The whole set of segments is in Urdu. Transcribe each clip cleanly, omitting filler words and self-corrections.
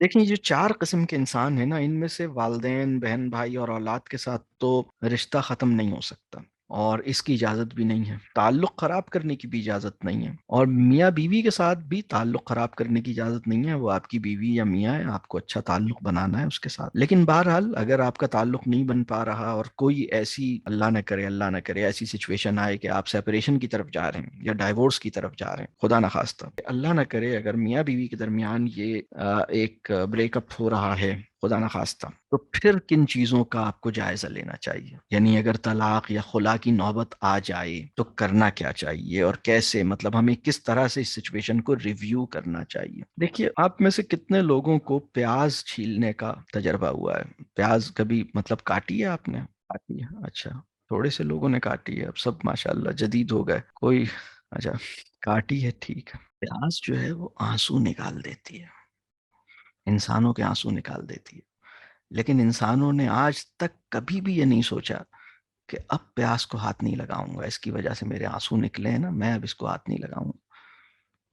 دیکھیں جو چار قسم کے انسان ہیں نا، ان میں سے والدین، بہن بھائی اور اولاد کے ساتھ تو رشتہ ختم نہیں ہو سکتا، اور اس کی اجازت بھی نہیں ہے۔ تعلق خراب کرنے کی بھی اجازت نہیں ہے، اور میاں بیوی کے ساتھ بھی تعلق خراب کرنے کی اجازت نہیں ہے۔ وہ آپ کی بیوی یا میاں ہے، آپ کو اچھا تعلق بنانا ہے اس کے ساتھ۔ لیکن بہرحال اگر آپ کا تعلق نہیں بن پا رہا، اور کوئی ایسی اللہ نہ کرے ایسی سچویشن آئے کہ آپ سیپریشن کی طرف جا رہے ہیں یا ڈائیورس کی طرف جا رہے ہیں، خدا نہ خواستہ اللہ نہ کرے اگر میاں بیوی کے درمیان یہ ایک بریک اپ ہو رہا ہے، خدا نہ خواستہ، تو پھر کن چیزوں کا آپ کو جائزہ لینا چاہیے؟ یعنی اگر طلاق یا خلا کی نوبت آ جائے تو کرنا کیا چاہیے، اور کیسے، مطلب ہمیں کس طرح سے اس سچویشن کو ریویو کرنا چاہیے؟ دیکھیے، آپ میں سے کتنے لوگوں کو پیاز چھیلنے کا تجربہ ہوا ہے؟ پیاز کبھی مطلب کاٹی ہے آپ نے؟ کاٹی ہے، اچھا۔ تھوڑے سے لوگوں نے کاٹی ہے، اب سب ماشاءاللہ جدید ہو گئے کوئی۔ اچھا، کاٹی ہے، ٹھیک ہے۔ پیاز جو ہے وہ آنسو نکال دیتی ہے، انسانوں کے آنسو نکال دیتی ہے، لیکن انسانوں نے آج تک کبھی بھی یہ نہیں سوچا کہ اب پیاس کو ہاتھ نہیں لگاؤں گا، اس کی وجہ سے میرے آنسو نکلے ہیں نا، میں اب اس کو ہاتھ نہیں لگاؤں گا۔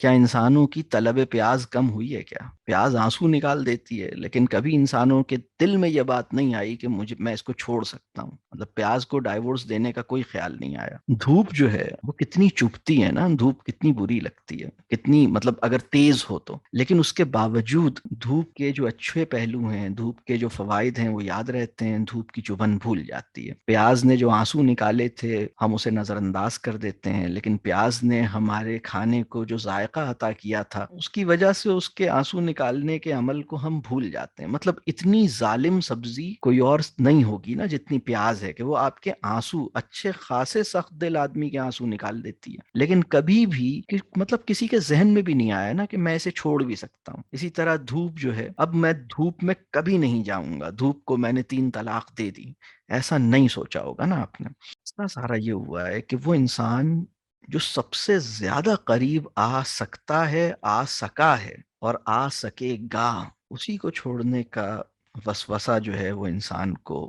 کیا انسانوں کی طلب پیاز کم ہوئی ہے کیا؟ پیاز آنسو نکال دیتی ہے، لیکن کبھی انسانوں کے دل میں یہ بات نہیں آئی کہ میں اس کو چھوڑ سکتا ہوں، مطلب پیاز کو ڈائیورس دینے کا کوئی خیال نہیں آیا۔ دھوپ جو ہے وہ کتنی چبھتی ہے نا، دھوپ کتنی بری لگتی ہے، کتنی مطلب اگر تیز ہو تو، لیکن اس کے باوجود دھوپ کے جو اچھے پہلو ہیں، دھوپ کے جو فوائد ہیں وہ یاد رہتے ہیں، دھوپ کی چبھن بھول جاتی ہے۔ پیاز نے جو آنسو نکالے تھے ہم اسے نظر انداز کر دیتے ہیں، لیکن پیاز نے ہمارے کھانے کو جو ذائقہ عطا کیا تھا، اس کی وجہ سے اس کے آنسو نکالنے کے عمل کو ہم بھول جاتے ہیں۔ مطلب اتنی ظالم سبزی کوئی اور نہیں ہوگی نا جتنی پیاز ہے، کہ وہ آپ کے آنسو، اچھے خاصے سخت دل آدمی کے آنسو نکال دیتی ہے، لیکن کبھی بھی مطلب کسی کے ذہن میں بھی نہیں آیا نا کہ میں اسے چھوڑ بھی سکتا ہوں۔ اسی طرح دھوپ جو ہے، اب میں دھوپ میں کبھی نہیں جاؤں گا، دھوپ کو میں نے 3 طلاق دے دی، ایسا نہیں سوچا ہوگا نا آپ نے۔ اتنا سارا یہ ہوا ہے کہ وہ انسان جو سب سے زیادہ قریب آ سکتا ہے، آ سکا ہے اور آ سکے گا، اسی کو چھوڑنے کا وسوسہ جو ہے وہ انسان کو،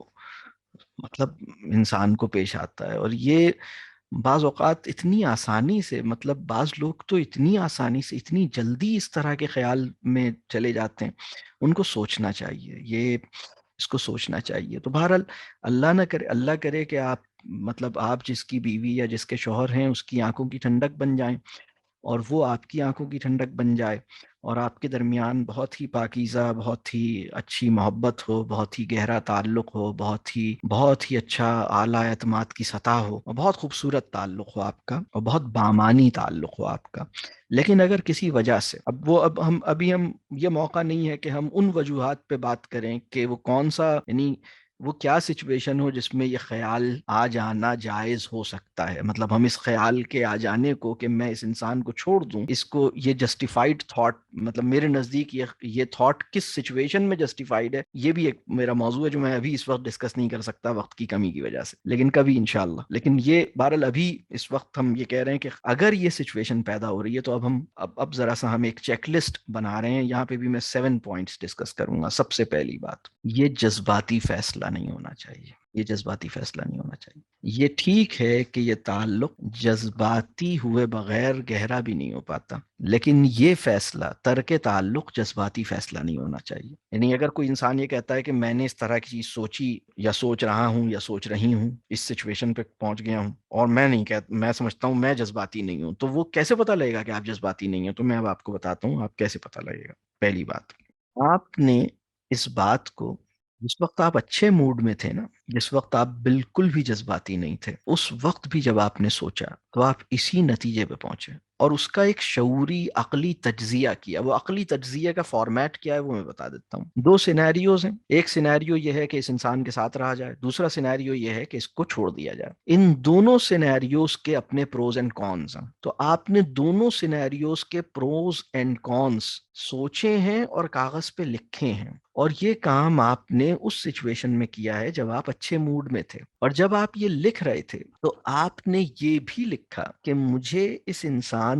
مطلب انسان کو پیش آتا ہے۔ اور یہ بعض اوقات اتنی آسانی سے، مطلب بعض لوگ تو اتنی آسانی سے، اتنی جلدی اس طرح کے خیال میں چلے جاتے ہیں، ان کو سوچنا چاہیے، یہ اس کو سوچنا چاہیے۔ تو بہرحال اللہ کرے کہ آپ، مطلب آپ جس کی بیوی یا جس کے شوہر ہیں اس کی آنکھوں کی ٹھنڈک بن جائیں، اور وہ آپ کی آنکھوں کی ٹھنڈک بن جائے، اور آپ کے درمیان بہت ہی پاکیزہ، بہت ہی اچھی محبت ہو، بہت ہی گہرا تعلق ہو، بہت ہی اچھا اعلیٰ اعتماد کی سطح ہو، اور بہت خوبصورت تعلق ہو آپ کا، اور بہت بامانی تعلق ہو آپ کا۔ لیکن اگر کسی وجہ سے، ابھی ہم یہ موقع نہیں ہے کہ ہم ان وجوہات پہ بات کریں کہ وہ کون سا، یعنی وہ کیا سچویشن ہو جس میں یہ خیال آ جانا جائز ہو سکتا ہے، مطلب ہم اس خیال کے آ جانے کو کہ میں اس انسان کو چھوڑ دوں، اس کو، یہ جسٹیفائڈ تھاٹ، مطلب میرے نزدیک یہ تھاٹ کس سچویشن میں جسٹیفائڈ ہے، یہ بھی ایک میرا موضوع ہے جو میں ابھی اس وقت ڈسکس نہیں کر سکتا وقت کی کمی کی وجہ سے، لیکن کبھی انشاءاللہ۔ لیکن یہ بہرحال ابھی اس وقت ہم یہ کہہ رہے ہیں کہ اگر یہ سچویشن پیدا ہو رہی ہے تو اب ذرا سا ہم ایک چیک لسٹ بنا رہے ہیں، یہاں پہ بھی میں 7 پوائنٹس ڈسکس کروں گا۔ سب سے پہلی بات، یہ جذباتی فیصلہ نہیں ہونا چاہیے، یہ جذباتی فیصلہ نہیں ہونا چاہیے۔ یہ ٹھیک ہے کہ یہ تعلق جذباتی ہوئے بغیر گہرا بھی نہیں ہو پاتا، لیکن یہ فیصلہ ترک تعلق جذباتی فیصلہ نہیں ہونا چاہیے۔ یعنی اگر کوئی انسان یہ کہتا ہے کہ میں نے اس طرح کی چیز سوچی یا سوچ رہا ہوں یا سوچ رہی ہوں، اس سچویشن پہ پہنچ گیا ہوں، اور میں سمجھتا ہوں میں جذباتی نہیں ہوں، تو وہ کیسے پتہ لگے گا کہ آپ جذباتی نہیں ہیں؟ تو میں اب آپ کو بتاتا ہوں آپ کیسے پتہ لگے گا۔ پہلی بات، آپ نے اس بات کو، جس وقت آپ اچھے موڈ میں تھے نا، جس وقت آپ بالکل بھی جذباتی نہیں تھے، اس وقت بھی جب آپ نے سوچا تو آپ اسی نتیجے پہ پہنچے، اور اس کا ایک شعوری عقلی تجزیہ کیا۔ وہ عقلی تجزیہ کا فارمیٹ کیا ہے وہ میں بتا دیتا ہوں۔ 2 سینیریوز ہیں، ایک سینیریو یہ ہے کہ اس انسان کے ساتھ رہا جائے، دوسرا سینیریو یہ ہے کہ اس کو چھوڑ دیا جائے۔ ان دونوں سینیریوز کے اپنے پروز اینڈ کونز ہیں، تو آپ نے دونوں سینیریوز کے پروز اینڈ کونز سوچے ہیں اور کاغذ پہ لکھے ہیں، اور یہ کام آپ نے اس سچویشن میں کیا ہے جب آپ اچھے موڈ میں تھے، اور جب آپ یہ لکھ رہے تھے تو آپ نے یہ بھی لکھا کہ مجھے اس انسان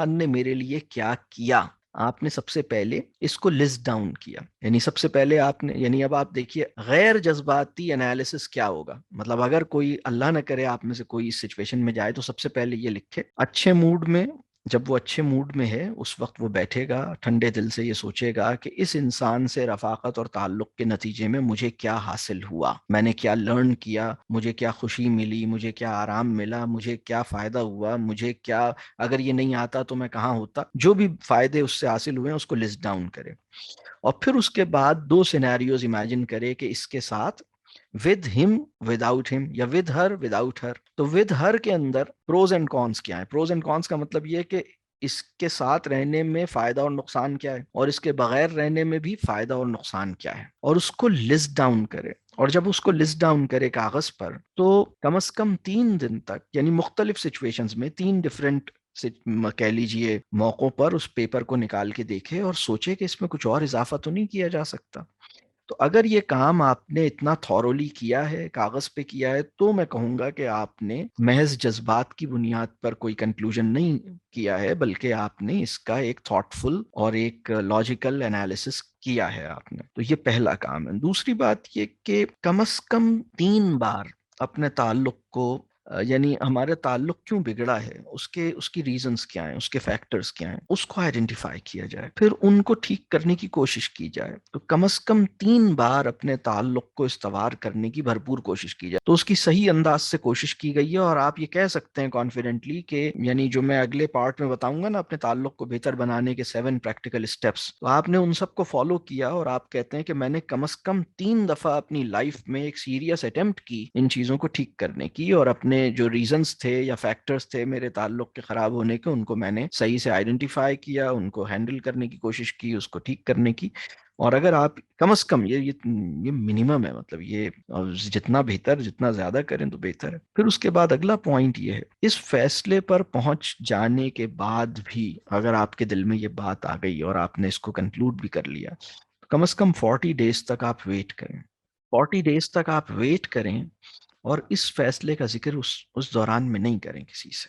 نے میرے لیے کیا کیا۔ آپ نے سب سے پہلے اس کو لسٹ ڈاؤن کیا، یعنی سب سے پہلے آپ نے، یعنی اب آپ دیکھیے غیر جذباتی انالیسس کیا ہوگا۔ مطلب اگر کوئی، اللہ نہ کرے آپ میں سے کوئی اس سچویشن میں جائے، تو سب سے پہلے یہ لکھے اچھے موڈ میں جب وہ اچھے موڈ میں ہے اس وقت وہ بیٹھے گا ٹھنڈے دل سے، یہ سوچے گا کہ اس انسان سے رفاقت اور تعلق کے نتیجے میں مجھے کیا حاصل ہوا، میں نے کیا لرن کیا، مجھے کیا خوشی ملی، مجھے کیا آرام ملا، مجھے کیا فائدہ ہوا، مجھے کیا، اگر یہ نہیں آتا تو میں کہاں ہوتا، جو بھی فائدے اس سے حاصل ہوئے ہیں اس کو لسٹ ڈاؤن کرے، اور پھر اس کے بعد دو سینیریوز امیجن کرے کہ اس کے ساتھ ود ہم وداؤٹ ہم، یا ود ہر وداؤٹ ہر. تو ود ہر کے اندر پروز اینڈ کونس کیا ہے. پروز اینڈ کونس کا مطلب یہ ہے کہ اس کے ساتھ رہنے میں فائدہ اور نقصان کیا ہے، اور اس کے بغیر رہنے میں بھی فائدہ اور نقصان کیا ہے، اور اس کو لسٹ ڈاؤن کرے. اور جب اس کو لسٹ ڈاؤن کرے کاغذ پر، تو کم از کم 3 دن تک، یعنی مختلف سچویشنز میں 3 ڈفرینٹ کہہ لیجئے موقعوں پر اس پیپر کو نکال کے دیکھے اور سوچے کہ اس میں کچھ اور اضافہ تو نہیں کیا جا سکتا. تو اگر یہ کام آپ نے اتنا تھورولی کیا ہے، کاغذ پہ کیا ہے، تو میں کہوں گا کہ آپ نے محض جذبات کی بنیاد پر کوئی کنکلوژن نہیں کیا ہے، بلکہ آپ نے اس کا ایک تھاٹ فل اور ایک لاجیکل انالیسس کیا ہے آپ نے. تو یہ پہلا کام ہے. دوسری بات یہ کہ کم از کم 3 بار اپنے تعلق کو یعنی ہمارے تعلق کیوں بگڑا ہے، اس کی ریزنز کیا ہیں، اس کے فیکٹرز کیا ہیں، اس کو آئیڈینٹیفائی کیا جائے، پھر ان کو ٹھیک کرنے کی کوشش کی جائے. تو کم از کم 3 بار اپنے تعلق کو استوار کرنے کی بھرپور کوشش کی جائے. تو اس کی صحیح انداز سے کوشش کی گئی ہے، اور آپ یہ کہہ سکتے ہیں کانفیڈنٹلی کہ یعنی جو میں اگلے پارٹ میں بتاؤں گا نا اپنے تعلق کو بہتر بنانے کے 7 پریکٹیکل اسٹیپس، تو آپ نے ان سب کو فالو کیا، اور آپ کہتے ہیں کہ میں نے کم از کم 3 دفعہ اپنی لائف میں ایک سیریس اٹمپٹ کی ان چیزوں کو ٹھیک کرنے کی، اور اپنے جو ریزنز تھے یا فیکٹرز تھے میرے تعلق کے خراب ہونے کے، ان کو میں نے صحیح سے آئیڈینٹیفائی کیا، ان کو ہینڈل کرنے کی کوشش کی، اس کو ٹھیک کرنے کی. اور اگر آپ کم از کم یہ منیمم ہے، مطلب یہ جتنا بہتر، جتنا زیادہ کریں تو بہتر ہے. پھر اس کے بعد اگلا پوائنٹ یہ ہے، اس فیصلے پر پہنچ جانے کے بعد بھی اگر آپ کے دل میں یہ بات آ گئی اور آپ نے اس کو کنکلوڈ بھی کر لیا، تو کم از کم 40 days تک آپ ویٹ کریں. 40 days تک آپ ویٹ کریں، اور اس فیصلے کا ذکر اس دوران میں نہیں کریں کسی سے.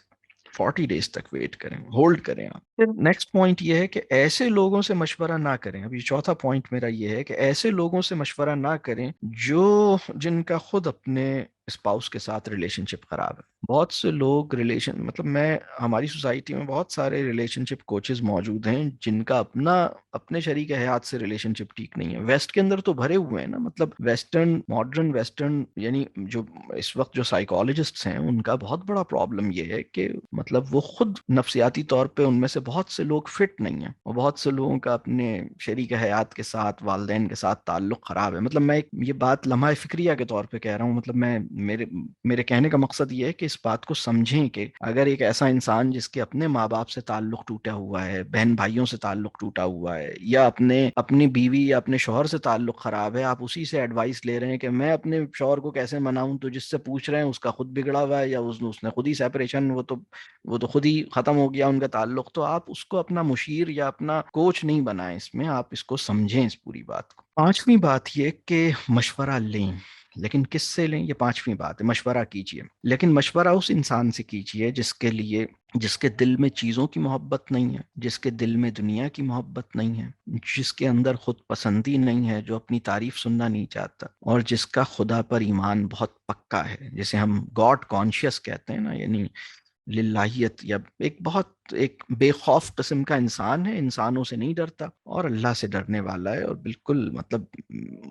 40 days تک ویٹ کریں، ہولڈ کریں آپ. پھر نیکسٹ پوائنٹ یہ ہے کہ ایسے لوگوں سے مشورہ نہ کریں. ابھی چوتھا پوائنٹ میرا یہ ہے کہ ایسے لوگوں سے مشورہ نہ کریں جن کا خود اپنے اسپاؤس کے ساتھ ریلیشن شپ خراب ہے. بہت سے لوگ مطلب ہماری سوسائٹی میں بہت سارے ریلیشن شپ کوچز موجود ہیں جن کا اپنے شریک حیات سے ریلیشن شپ ٹھیک نہیں ہے. ویسٹ کے اندر تو بھرے ہوئے ہیں نا، مطلب ماڈرن ویسٹرن، یعنی جو اس وقت جو سائیکالوجسٹس ہیں ان کا بہت بڑا پرابلم یہ ہے کہ مطلب وہ خود نفسیاتی طور پہ ان میں سے بہت سے لوگ فٹ نہیں ہیں، اور بہت سے لوگوں کا اپنے شریک حیات کے ساتھ، والدین کے ساتھ تعلق خراب ہے. مطلب میں یہ بات لمحہ فکریہ کے طور پہ کہہ رہا ہوں. مطلب میرے کہنے کا مقصد یہ ہے کہ اس بات کو سمجھیں کہ اگر ایک ایسا انسان جس کے اپنے ماں باپ سے تعلق ٹوٹا ہوا ہے، بہن بھائیوں سے تعلق ٹوٹا ہوا ہے، یا اپنی بیوی یا اپنے شوہر سے تعلق خراب ہے، آپ اسی سے ایڈوائس لے رہے ہیں کہ میں اپنے شوہر کو کیسے مناؤں، تو جس سے پوچھ رہے ہیں اس کا خود بگڑا ہوا ہے، یا اس نے خود ہی سیپریشن، وہ تو خود ہی ختم ہو گیا ان کا تعلق. تو آپ اس کو اپنا مشیر یا اپنا کوچ نہیں بنائیں، اس میں آپ اس کو سمجھیں اس پوری بات کو. 5ویں بات یہ کہ مشورہ لیں، لیکن کس سے لیں؟ یہ 5ویں بات ہے. مشورہ کیجئے، لیکن مشورہ اس انسان سے کیجئے جس کے دل میں چیزوں کی محبت نہیں ہے، جس کے دل میں دنیا کی محبت نہیں ہے، جس کے اندر خود پسندی نہیں ہے، جو اپنی تعریف سننا نہیں چاہتا، اور جس کا خدا پر ایمان بہت پکا ہے، جسے ہم گاڈ کانشیس کہتے ہیں نا، یعنی للہیت، یا ایک بے خوف قسم کا انسان ہے، انسانوں سے نہیں ڈرتا اور اللہ سے ڈرنے والا ہے، اور بالکل مطلب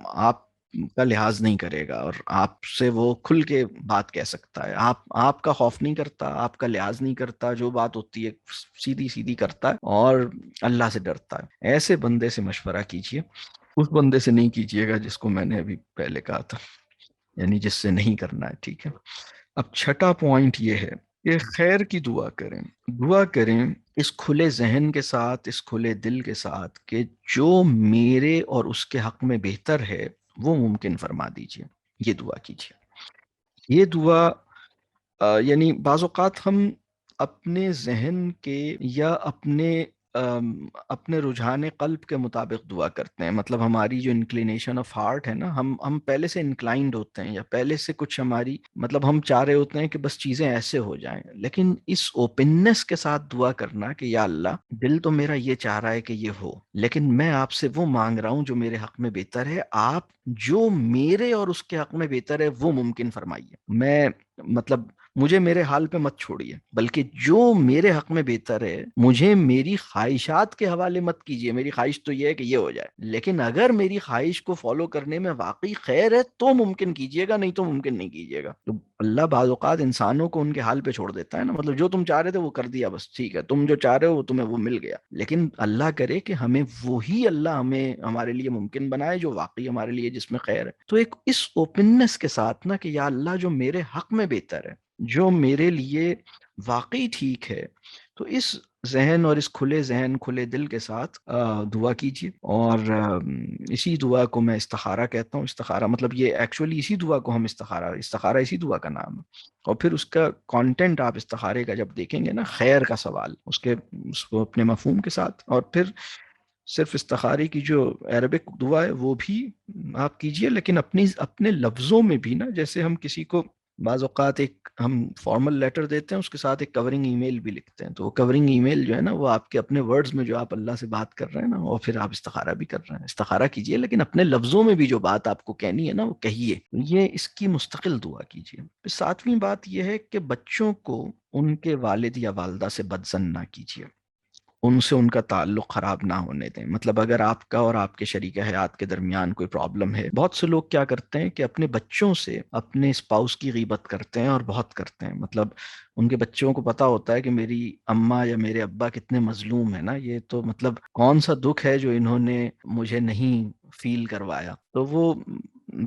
آپ کا لحاظ نہیں کرے گا، اور آپ سے وہ کھل کے بات کہہ سکتا ہے. آپ کا خوف نہیں کرتا، آپ کا لحاظ نہیں کرتا، جو بات ہوتی ہے سیدھی سیدھی کرتا ہے، اور اللہ سے ڈرتا ہے. ایسے بندے سے مشورہ کیجئے. اس بندے سے نہیں کیجئے گا جس کو میں نے ابھی پہلے کہا تھا، یعنی جس سے نہیں کرنا ہے. ٹھیک ہے. اب چھٹا پوائنٹ یہ ہے کہ خیر کی دعا کریں. دعا کریں اس کھلے ذہن کے ساتھ، اس کھلے دل کے ساتھ کہ جو میرے اور اس کے حق میں بہتر ہے وہ ممکن فرما دیجئے. یہ دعا کیجئے. یہ دعا یعنی بعض اوقات ہم اپنے ذہن کے یا اپنے رجحان قلب کے مطابق دعا کرتے ہیں. مطلب ہماری جو انکلینیشن آف ہارٹ ہے نا، ہم پہلے سے انکلائنڈ ہوتے ہیں، یا پہلے سے کچھ ہماری مطلب ہم چاہ رہے ہوتے ہیں کہ بس چیزیں ایسے ہو جائیں. لیکن اس اوپننس کے ساتھ دعا کرنا کہ یا اللہ، دل تو میرا یہ چاہ رہا ہے کہ یہ ہو، لیکن میں آپ سے وہ مانگ رہا ہوں جو میرے حق میں بہتر ہے. آپ جو میرے اور اس کے حق میں بہتر ہے وہ ممکن فرمائیے. میں مطلب مجھے میرے حال پہ مت چھوڑیے، بلکہ جو میرے حق میں بہتر ہے مجھے میری خواہشات کے حوالے مت کیجیے. میری خواہش تو یہ ہے کہ یہ ہو جائے، لیکن اگر میری خواہش کو فالو کرنے میں واقعی خیر ہے تو ممکن کیجیے گا، نہیں تو ممکن نہیں کیجیے گا. تو اللہ بعض اوقات انسانوں کو ان کے حال پہ چھوڑ دیتا ہے نا، مطلب جو تم چاہ رہے تھے وہ کر دیا، بس ٹھیک ہے، تم جو چاہ رہے ہو وہ تمہیں وہ مل گیا. لیکن اللہ کرے کہ ہمیں وہی اللہ ہمیں ہمارے لیے ممکن بنائے جو واقعی ہمارے لیے جس میں خیر ہے. تو ایک اس اوپننس کے ساتھ نا کہ یا اللہ جو میرے حق میں بہتر ہے، جو میرے لیے واقعی ٹھیک ہے، تو اس ذہن اور اس کھلے ذہن کھلے دل کے ساتھ دعا کیجیے. اور اسی دعا کو میں استخارہ کہتا ہوں. استخارہ مطلب یہ ایکچولی اسی دعا کو ہم استخارہ اسی دعا کا نام ہے. اور پھر اس کا کانٹینٹ آپ استخارے کا جب دیکھیں گے نا، خیر کا سوال، اس کو اپنے مفہوم کے ساتھ، اور پھر صرف استخارے کی جو عربک دعا ہے وہ بھی آپ کیجئے، لیکن اپنے لفظوں میں بھی نا، جیسے ہم کسی کو بعض اوقات ایک ہم فارمل لیٹر دیتے ہیں، اس کے ساتھ ایک کورنگ ای میل بھی لکھتے ہیں. تو وہ کورنگ ای میل جو ہے نا، وہ آپ کے اپنے ورڈز میں جو آپ اللہ سے بات کر رہے ہیں نا، اور پھر آپ استخارہ بھی کر رہے ہیں. استخارہ کیجئے لیکن اپنے لفظوں میں بھی جو بات آپ کو کہنی ہے نا وہ کہیے. یہ اس کی مستقل دعا کیجئے. پھر ساتویں بات یہ ہے کہ بچوں کو ان کے والد یا والدہ سے بدظن نہ کیجیے، ان سے ان کا تعلق خراب نہ ہونے دیں. مطلب اگر آپ کا اور آپ کے شریک حیات کے درمیان کوئی پرابلم ہے، بہت سے لوگ کیا کرتے ہیں کہ اپنے بچوں سے اپنے اسپاؤس کی غیبت کرتے ہیں، اور بہت کرتے ہیں. مطلب ان کے بچوں کو پتا ہوتا ہے کہ میری اماں یا میرے ابا کتنے مظلوم ہیں نا، یہ تو مطلب کون سا دکھ ہے جو انہوں نے مجھے نہیں فیل کروایا. تو وہ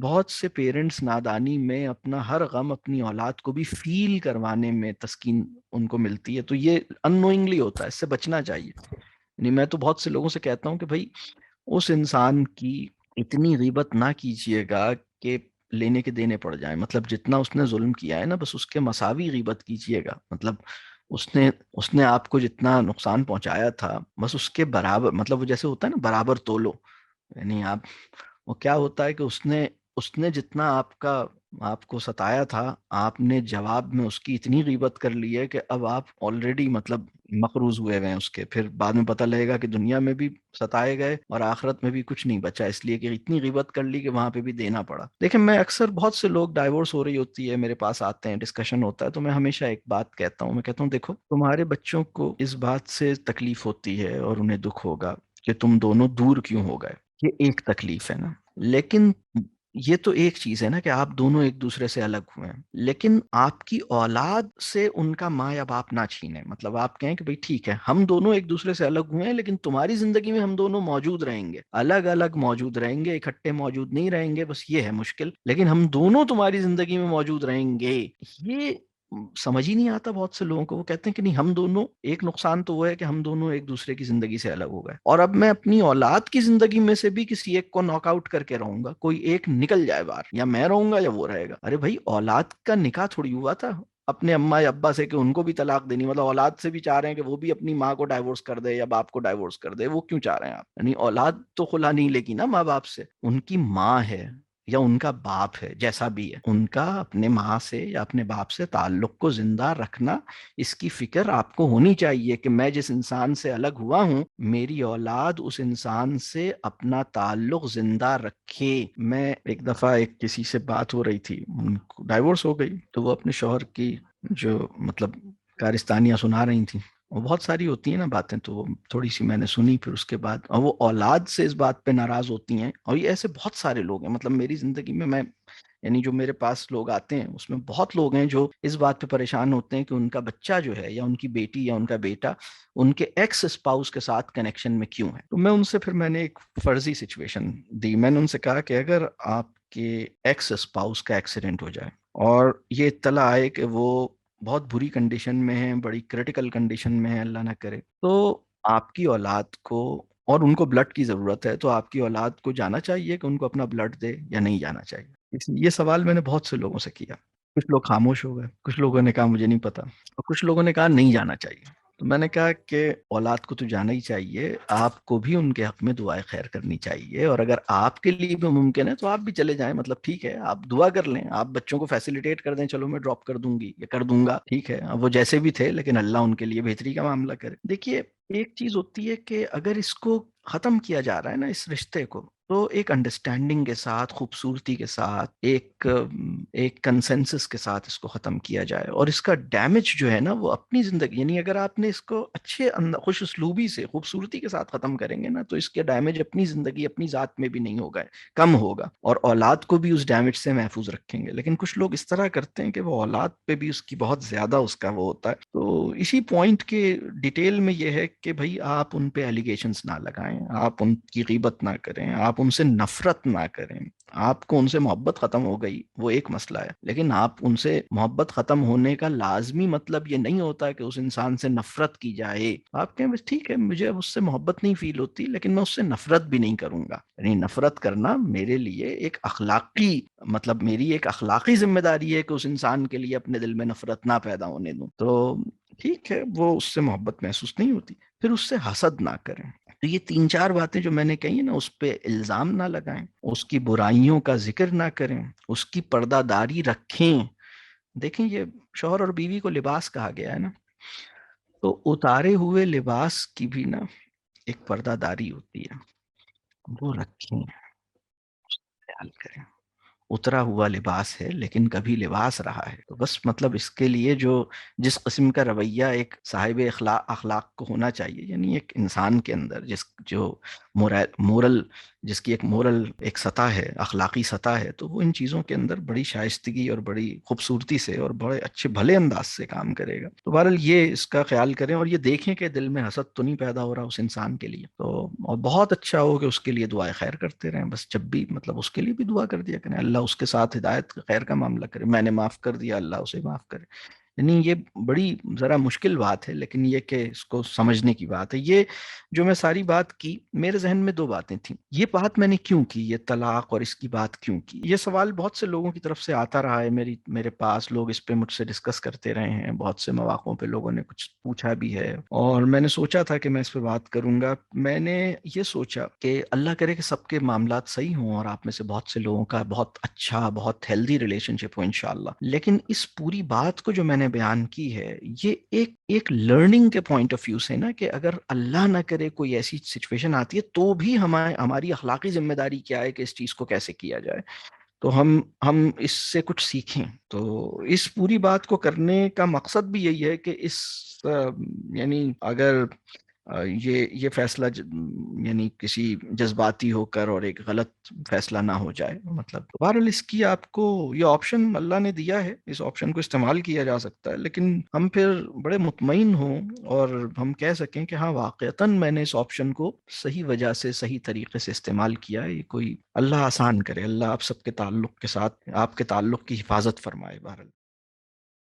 بہت سے پیرنٹس نادانی میں اپنا ہر غم اپنی اولاد کو بھی فیل کروانے میں تسکین ان کو ملتی ہے. تو یہ ان نوئنگلی ہوتا ہے، اس سے بچنا چاہیے. یعنی میں تو بہت سے لوگوں سے کہتا ہوں کہ بھائی اس انسان کی اتنی غیبت نہ کیجیے گا کہ لینے کے دینے پڑ جائیں. مطلب جتنا اس نے ظلم کیا ہے نا، بس اس کے مساوی غیبت کیجیے گا. مطلب اس نے آپ کو جتنا نقصان پہنچایا تھا بس اس کے برابر، مطلب وہ جیسے ہوتا ہے نا برابر تولو. یعنی وہ کیا ہوتا ہے کہ اس نے جتنا آپ کو ستایا تھا، آپ نے جواب میں اس کی اتنی غیبت کر لی ہے کہ اب آپ آلریڈی مطلب مقروض ہوئے ہوئے ہیں اس کے. پھر بعد میں پتہ لگے گا کہ دنیا میں بھی ستائے گئے اور آخرت میں بھی کچھ نہیں بچا، اس لیے کہ اتنی غیبت کر لی کہ وہاں پہ بھی دینا پڑا. لیکن میں اکثر بہت سے لوگ ڈائیورس ہو رہی ہوتی ہے میرے پاس آتے ہیں، ڈسکشن ہوتا ہے، تو میں ہمیشہ ایک بات کہتا ہوں. میں کہتا ہوں دیکھو، تمہارے بچوں کو اس بات سے تکلیف ہوتی ہے اور انہیں دکھ ہوگا کہ تم دونوں دور کیوں ہو گئے. یہ ایک تکلیف ہے نا، لیکن یہ تو ایک چیز ہے نا کہ آپ دونوں ایک دوسرے سے الگ ہوئے ہیں. لیکن آپ کی اولاد سے ان کا ماں یا باپ نہ چھینے. مطلب آپ کہیں کہ بھئی ٹھیک ہے، ہم دونوں ایک دوسرے سے الگ ہوئے ہیں، لیکن تمہاری زندگی میں ہم دونوں موجود رہیں گے، الگ الگ موجود رہیں گے، اکٹھے موجود نہیں رہیں گے. بس یہ ہے مشکل، لیکن ہم دونوں تمہاری زندگی میں موجود رہیں گے. یہ سمجھ ہی نہیں آتا بہت سے لوگوں کو. وہ کہتے ہیں کہ نہیں، ہم دونوں، ایک نقصان تو وہ ہے کہ ہم دونوں ایک دوسرے کی زندگی سے الگ ہو گئے، اور اب میں اپنی اولاد کی زندگی میں سے بھی کسی ایک کو ناک آؤٹ کر کے رہوں گا. کوئی ایک نکل جائے باہر، یا میں رہوں گا یا وہ رہے گا. ارے بھائی، اولاد کا نکاح تھوڑی ہوا تھا اپنے اماں یا ابا سے کہ ان کو بھی طلاق دینی. مطلب اولاد سے بھی چاہ رہے ہیں کہ وہ بھی اپنی ماں کو ڈائیورس کر دے یا باپ کو ڈائیورس کر دے. وہ کیوں چاہ رہے ہیں آپ؟ یعنی اولاد تو خلا نہیں لے گی نا ماں باپ سے. ان کی ماں ہے یا ان کا باپ ہے، جیسا بھی ہے، ان کا اپنے ماں سے یا اپنے باپ سے تعلق کو زندہ رکھنا، اس کی فکر آپ کو ہونی چاہیے کہ میں جس انسان سے الگ ہوا ہوں، میری اولاد اس انسان سے اپنا تعلق زندہ رکھے. میں ایک دفعہ کسی سے بات ہو رہی تھی، ان کو ڈائیورس ہو گئی، تو وہ اپنے شوہر کی جو مطلب کارستانیاں سنا رہی تھیں. وہ بہت ساری ہوتی ہیں نا باتیں، تو وہ تھوڑی سی میں نے سنی. پھر اس کے بعد اور وہ اولاد سے اس بات پہ ناراض ہوتی ہیں. اور یہ ایسے بہت سارے لوگ ہیں، مطلب میری زندگی میں یعنی جو میرے پاس لوگ آتے ہیں اس میں بہت لوگ ہیں جو اس بات پہ پریشان ہوتے ہیں کہ ان کا بچہ جو ہے، یا ان کی بیٹی یا ان کا بیٹا، ان کے ایکس اسپاؤس کے ساتھ کنیکشن میں کیوں ہے. تو میں نے ایک فرضی سچویشن دی. میں نے ان سے کہا کہ اگر آپ کے ایکس اسپاؤس کا ایکسیڈنٹ ہو جائے اور یہ اطلاع آئے کہ وہ بہت بری کنڈیشن میں ہے، بڑی کرٹیکل کنڈیشن میں ہے، اللہ نہ کرے، تو آپ کی اولاد کو، اور ان کو بلڈ کی ضرورت ہے، تو آپ کی اولاد کو جانا چاہیے کہ ان کو اپنا بلڈ دے یا نہیں جانا چاہیے. یہ سوال میں نے بہت سے لوگوں سے کیا. کچھ لوگ خاموش ہو گئے، کچھ لوگوں نے کہا مجھے نہیں پتا، اور کچھ لوگوں نے کہا نہیں جانا چاہیے. تو میں نے کہا کہ اولاد کو تو جانا ہی چاہیے، آپ کو بھی ان کے حق میں دعائیں خیر کرنی چاہیے، اور اگر آپ کے لیے بھی ممکن ہے تو آپ بھی چلے جائیں. مطلب ٹھیک ہے، آپ دعا کر لیں، آپ بچوں کو فیسیلیٹیٹ کر دیں، چلو میں ڈراپ کر دوں گی یا کر دوں گا، ٹھیک ہے، اب وہ جیسے بھی تھے، لیکن اللہ ان کے لیے بہتری کا معاملہ کرے. دیکھیے، ایک چیز ہوتی ہے کہ اگر اس کو ختم کیا جا رہا ہے نا، اس رشتے کو، تو ایک انڈرسٹینڈنگ کے ساتھ، خوبصورتی کے ساتھ، ایک کنسنسس کے ساتھ اس کو ختم کیا جائے، اور اس کا ڈیمیج جو ہے نا وہ اپنی زندگی، یعنی اگر آپ نے اس کو اچھے خوش اسلوبی سے، خوبصورتی کے ساتھ ختم کریں گے نا، تو اس کے ڈیمیج اپنی زندگی، اپنی ذات میں بھی نہیں ہوگا، کم ہوگا، اور اولاد کو بھی اس ڈیمیج سے محفوظ رکھیں گے۔ لیکن کچھ لوگ اس طرح کرتے ہیں کہ وہ اولاد پہ بھی اس کی بہت زیادہ اس کا وہ ہوتا ہے۔ تو اسی پوائنٹ کے ڈیٹیل میں یہ ہے کہ بھائی آپ ان پہ ایلیگیشنز نہ لگائیں، آپ ان کی غیبت نہ کریں، آپ ان سے نفرت نہ کریں۔ آپ کو ان سے محبت ختم ہو گئی وہ ایک مسئلہ ہے، لیکن آپ ان سے محبت ختم ہونے کا لازمی مطلب یہ نہیں ہوتا کہ اس انسان سے نفرت کی جائے۔ آپ کہیں بس ٹھیک ہے، مجھے اب اس سے محبت نہیں فیل ہوتی، لیکن میں اس سے نفرت بھی نہیں کروں گا۔ یعنی نفرت کرنا میرے لیے ایک اخلاقی، مطلب میری ایک اخلاقی ذمہ داری ہے کہ اس انسان کے لیے اپنے دل میں نفرت نہ پیدا ہونے دوں۔ تو ٹھیک ہے، وہ اس سے محبت محسوس نہیں ہوتی، پھر اس سے حسد نہ کریں۔ تو یہ تین چار باتیں جو میں نے کہی نا، اس پہ الزام نہ لگائیں، اس کی برائیوں کا ذکر نہ کریں، اس کی پردہ داری رکھیں۔ دیکھیں، یہ شوہر اور بیوی کو لباس کہا گیا ہے نا، تو اتارے ہوئے لباس کی بھی نا ایک پردہ داری ہوتی ہے، وہ رکھیں، خیال کریں۔ اترا ہوا لباس ہے لیکن کبھی لباس رہا ہے، تو بس مطلب اس کے لیے جو جس قسم کا رویہ ایک صاحب اخلاق کو ہونا چاہیے، یعنی ایک انسان کے اندر جو مورل، جس کی ایک مورل ایک سطح ہے، اخلاقی سطح ہے، تو وہ ان چیزوں کے اندر بڑی شائستگی اور بڑی خوبصورتی سے اور بڑے اچھے بھلے انداز سے کام کرے گا۔ تو بہرحال یہ اس کا خیال کریں، اور یہ دیکھیں کہ دل میں حسد تو نہیں پیدا ہو رہا اس انسان کے لیے، تو اور بہت اچھا ہو کہ اس کے لیے دعائیں خیر کرتے رہیں، بس جب بھی مطلب اس کے لیے بھی دعا کر دیا کریں، اللہ اس کے ساتھ ہدایت خیر کا معاملہ کرے، میں نے معاف کر دیا، اللہ اسے معاف کرے۔ یعنی یہ بڑی ذرا مشکل بات ہے، لیکن یہ کہ اس کو سمجھنے کی بات ہے۔ یہ جو میں ساری بات کی، میرے ذہن میں دو باتیں تھیں۔ یہ بات میں نے کیوں کی، یہ طلاق اور اس کی بات کیوں کی؟ یہ سوال بہت سے لوگوں کی طرف سے آتا رہا ہے، میرے پاس لوگ اس پہ مجھ سے ڈسکس کرتے رہے ہیں، بہت سے مواقعوں پہ لوگوں نے کچھ پوچھا بھی ہے، اور میں نے سوچا تھا کہ میں اس پہ بات کروں گا۔ میں نے یہ سوچا کہ اللہ کرے کہ سب کے معاملات صحیح ہوں، اور آپ میں سے بہت سے لوگوں کا بہت اچھا، بہت ہیلدی ریلیشن شپ ہو انشاءاللہ، لیکن اس پوری بات کو جو میں نے بیان کی ہے، یہ ایک لرننگ کے پوائنٹ آف ویو سے نا، کہ اگر اللہ نہ کرے کوئی ایسی سچویشن آتی ہے تو بھی ہماری اخلاقی ذمہ داری کیا ہے کہ اس چیز کو کیسے کیا جائے، تو ہم اس سے کچھ سیکھیں۔ تو اس پوری بات کو کرنے کا مقصد بھی یہی ہے کہ یعنی اگر یہ فیصلہ یعنی کسی جذباتی ہو کر اور ایک غلط فیصلہ نہ ہو جائے، مطلب بہرحال اس کی آپ کو یہ آپشن اللہ نے دیا ہے، اس آپشن کو استعمال کیا جا سکتا ہے، لیکن ہم پھر بڑے مطمئن ہوں اور ہم کہہ سکیں کہ ہاں واقعتاً میں نے اس آپشن کو صحیح وجہ سے، صحیح طریقے سے استعمال کیا ہے۔ یہ کوئی اللہ آسان کرے، اللہ آپ سب کے تعلق کے ساتھ، آپ کے تعلق کی حفاظت فرمائے بہرحال۔